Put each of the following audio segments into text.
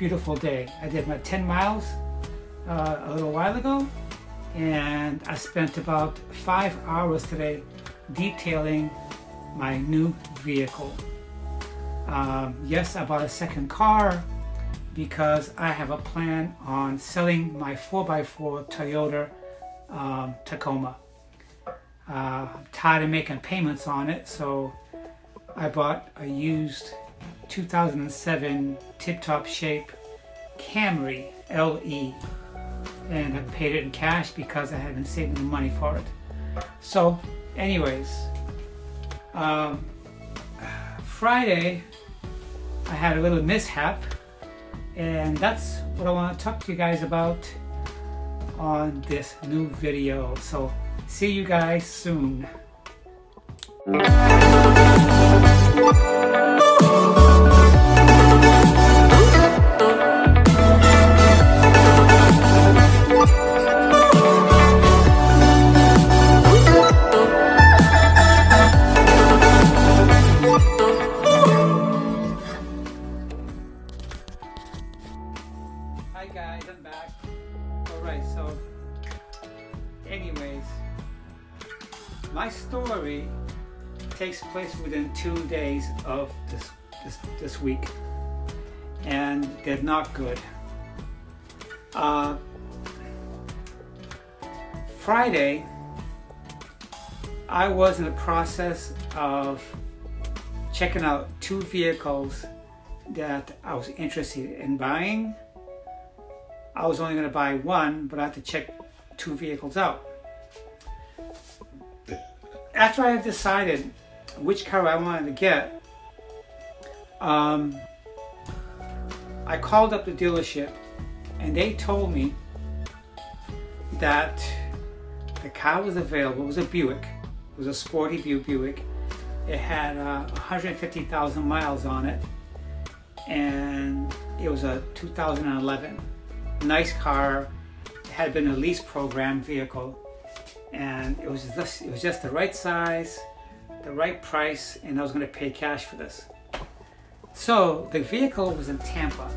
beautiful day. I did my 10 miles a little while ago, and I spent about 5 hours today detailing my new vehicle. Yes, I bought a second car because I have a plan on selling my 4x4 Toyota Tacoma. I'm tired of making payments on it, so I bought a used 2007 tip-top shape Camry LE, and I paid it in cash because I had been saving the money for it. So anyways, Friday I had a little mishap, and that's what I want to talk to you guys about on this new video. So see you guys soon. Hi guys, I'm back. Alright, so anyways, my story takes place within 2 days of this week, and they're not good. Friday, I was in the process of checking out 2 vehicles that I was interested in buying. I was only going to buy one, but I had to check 2 vehicles out. After I had decided which car I wanted to get, I called up the dealership, and they told me that the car was available. It was a Buick. It was a sporty Buick. It had 150,000 miles on it, and it was a 2011. Nice car. It had been a lease program vehicle, and it was just the right size, the right price, and I was going to pay cash for this. So the vehicle was in Tampa,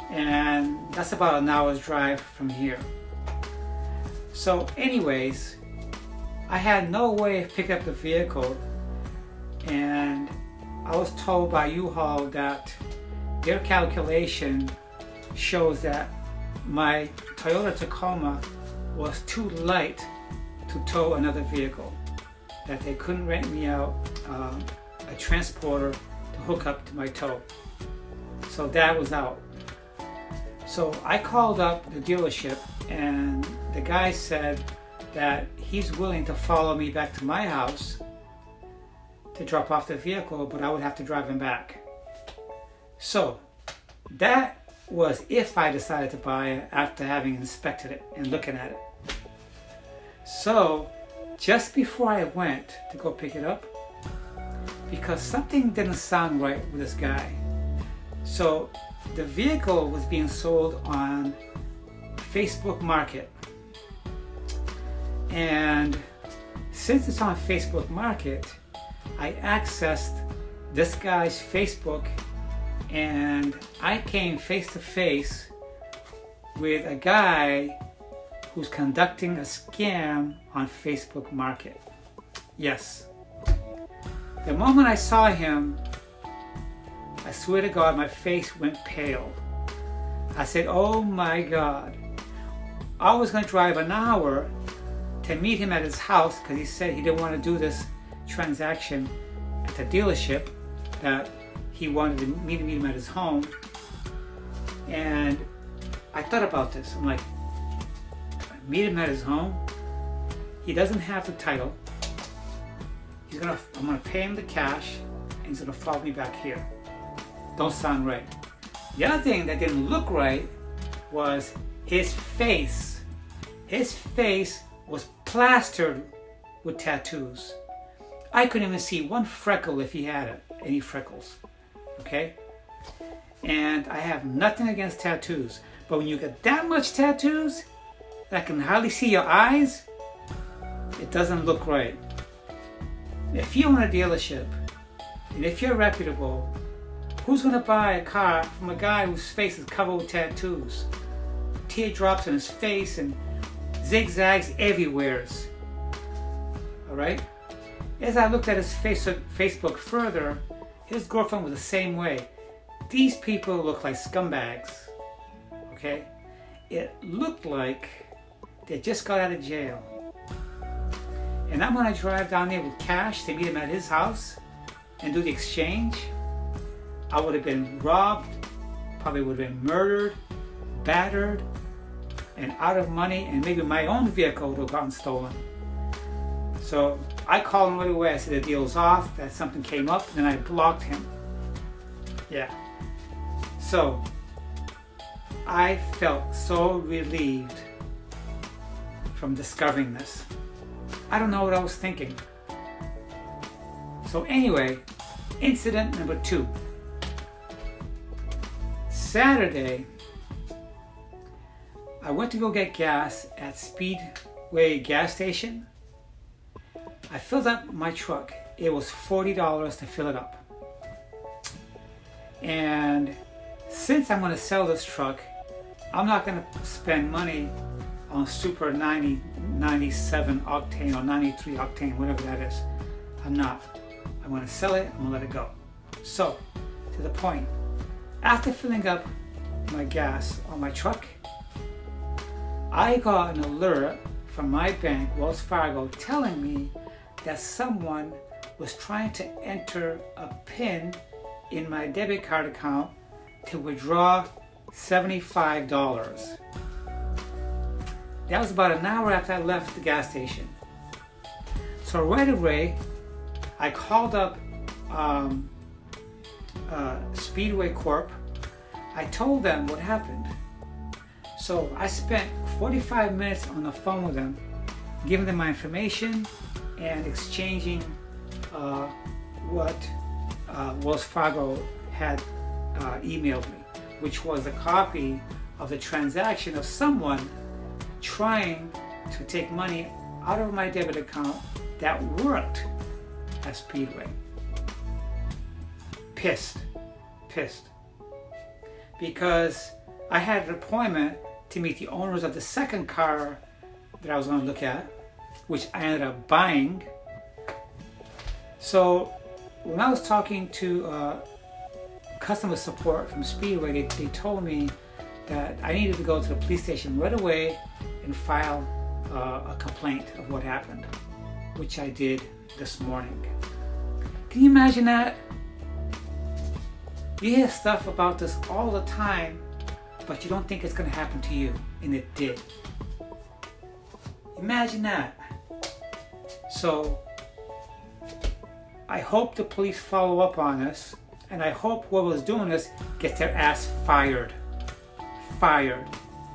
and that's about an hour's drive from here. So anyways, I had no way of picking up the vehicle, and I was told by U-Haul that their calculation shows that my Toyota Tacoma was too light to tow another vehicle, that they couldn't rent me out a transporter to hook up to my tow. So that was out. So I called up the dealership, and the guy said that he's willing to follow me back to my house to drop off the vehicle, but I would have to drive him back. So that was if I decided to buy it after having inspected it and looking at it. So just before I went to go pick it up, because something didn't sound right with this guy. So the vehicle was being sold on Facebook Market, and since it's on Facebook Market, I accessed this guy's Facebook, and I came face to face with a guy who's conducting a scam on Facebook Market. Yes. The moment I saw him, I swear to God, my face went pale. I said, oh my God. I was going to drive an hour to meet him at his house because he said he didn't want to do this transaction at the dealership, that he wanted to meet him at his home. And I thought about this. I'm like, meet him at his home? He doesn't have the title. I'm gonna pay him the cash, and he's gonna follow me back here. Don't sound right. The other thing that didn't look right was his face. His face was plastered with tattoos. I couldn't even see one freckle if he had any freckles. Okay? And I have nothing against tattoos, but when you get that much tattoos that I can hardly see your eyes, it doesn't look right. If you own a dealership, and if you're reputable, Who's going to buy a car from a guy whose face is covered with tattoos, teardrops in his face and zigzags everywhere? All right? As I looked at his Facebook further, his girlfriend was the same way. These people look like scumbags. Okay? It looked like they just got out of jail. And I'm going to drive down there with cash to meet him at his house and do the exchange. I would have been robbed, probably would have been murdered, battered, and out of money, and maybe my own vehicle would have gotten stolen. So I called him right away. I said the deal's off, that something came up, and then I blocked him. Yeah. So I felt so relieved from discovering this. I don't know what I was thinking. So anyway, incident number 2. Saturday, I went to go get gas at SpeedWay gas station. I filled up my truck. It was $40 to fill it up. And since I'm going to sell this truck, I'm not going to spend money on super 97 octane or 93 octane, whatever that is. I'm not. I'm going to sell it. I'm going to let it go. So, to the point. After filling up my gas on my truck, I got an alert from my bank, Wells Fargo, telling me that someone was trying to enter a PIN in my debit card account to withdraw $75. That was about an hour after I left the gas station. So right away, I called up SpeedWay Corp. I told them what happened. So I spent 45 minutes on the phone with them, giving them my information and exchanging what Wells Fargo had emailed me, which was a copy of the transaction of someone trying to take money out of my debit account that worked at SpeedWay. Pissed. Because I had an appointment to meet the owners of the second car that I was going to look at, which I ended up buying. So when I was talking to customer support from Speedway, they told me that I needed to go to the police station right away and file a complaint of what happened, which I did this morning. Can you imagine that? You hear stuff about this all the time, but you don't think it's going to happen to you, and it did. Imagine that. So I hope the police follow up on this, and I hope whoever's doing this gets their ass fired.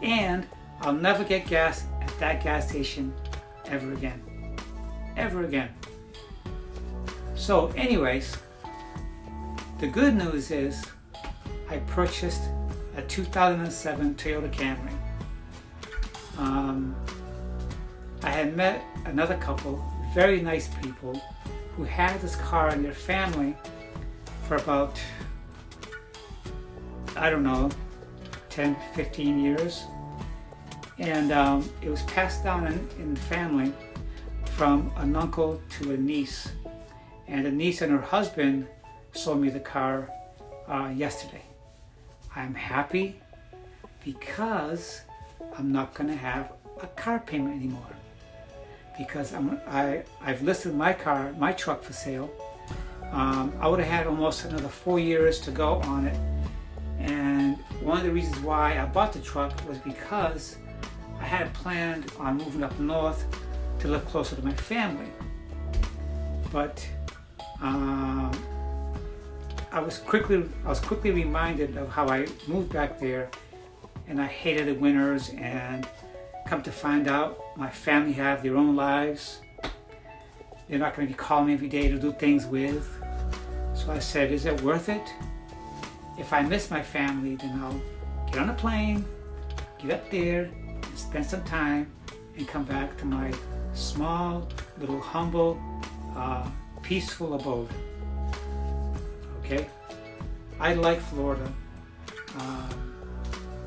And I'll never get gas at that gas station ever again. So anyways, the good news is I purchased a 2007 Toyota Camry. I had met another couple, very nice people, who had this car in their family for about, I don't know, 10, 15 years. And it was passed down in the family from an uncle to a niece. And the niece and her husband sold me the car yesterday. I'm happy because I'm not going to have a car payment anymore. Because I've listed my truck for sale. I would have had almost another 4 years to go on it. And one of the reasons why I bought the truck was because I had planned on moving up north to live closer to my family. But I was quickly reminded of how I moved back there, and I hated the winters, and come to find out my family have their own lives. They're not going to be calling me every day to do things with. So I said, is it worth it? If I miss my family, then I'll get on a plane, get up there, and spend some time, and come back to my small, little, humble, peaceful abode. Okay? I like Florida.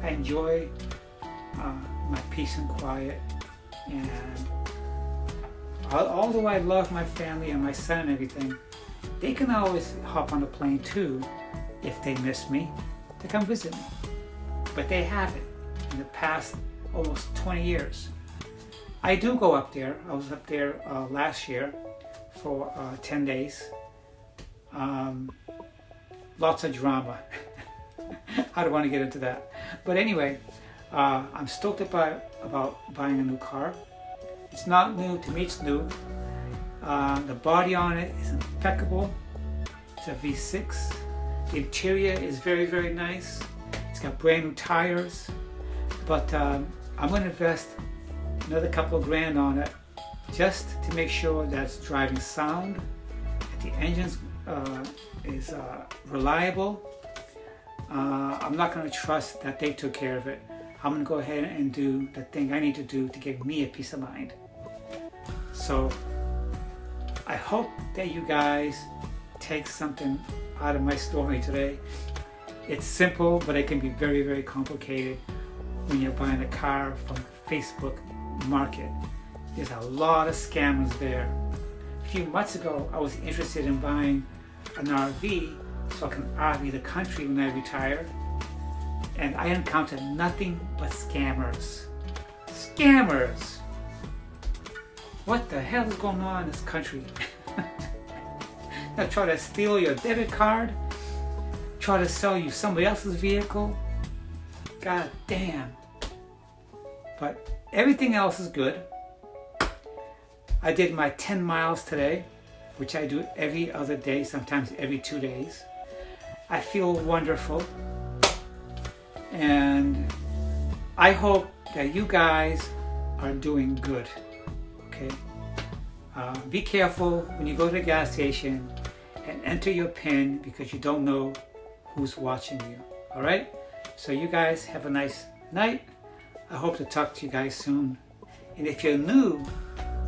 I enjoy my peace and quiet, and although I love my family and my son and everything, they can always hop on a plane too if they miss me to come visit me. But they haven't in the past almost 20 years. I do go up there. I was up there last year for 10 days. Lots of drama. I don't want to get into that. But anyway, I'm stoked about buying a new car. It's not new, to me it's new. The body on it is impeccable. It's a V6. The interior is very, very nice. It's got brand new tires. But I'm going to invest another couple of grand on it just to make sure that it's driving sound, that the engine is reliable. I'm not going to trust that they took care of it. I'm going to go ahead and do the thing I need to do to give me a peace of mind. So I hope that you guys take something out of my story today. It's simple, but it can be very, very complicated when you're buying a car from Facebook Market. There's a lot of scammers there. A few months ago, I was interested in buying an RV so I can RV the country when I retire, and I encountered nothing but scammers. Scammers! What the hell is going on in this country? They'll try to steal your debit card, try to sell you somebody else's vehicle. God damn. But everything else is good. I did my 10 miles today, which I do every other day, sometimes every 2 days. I feel wonderful. And I hope that you guys are doing good. Okay? Be careful when you go to the gas station and enter your PIN, because you don't know who's watching you. Alright? So you guys have a nice night. I hope to talk to you guys soon. And if you're new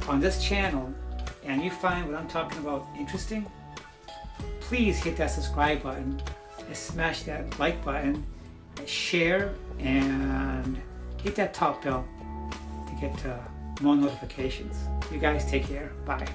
on this channel and you find what I'm talking about interesting, please hit that subscribe button and smash that like button, and share, and hit that top bell to get more notifications. You guys take care. Bye.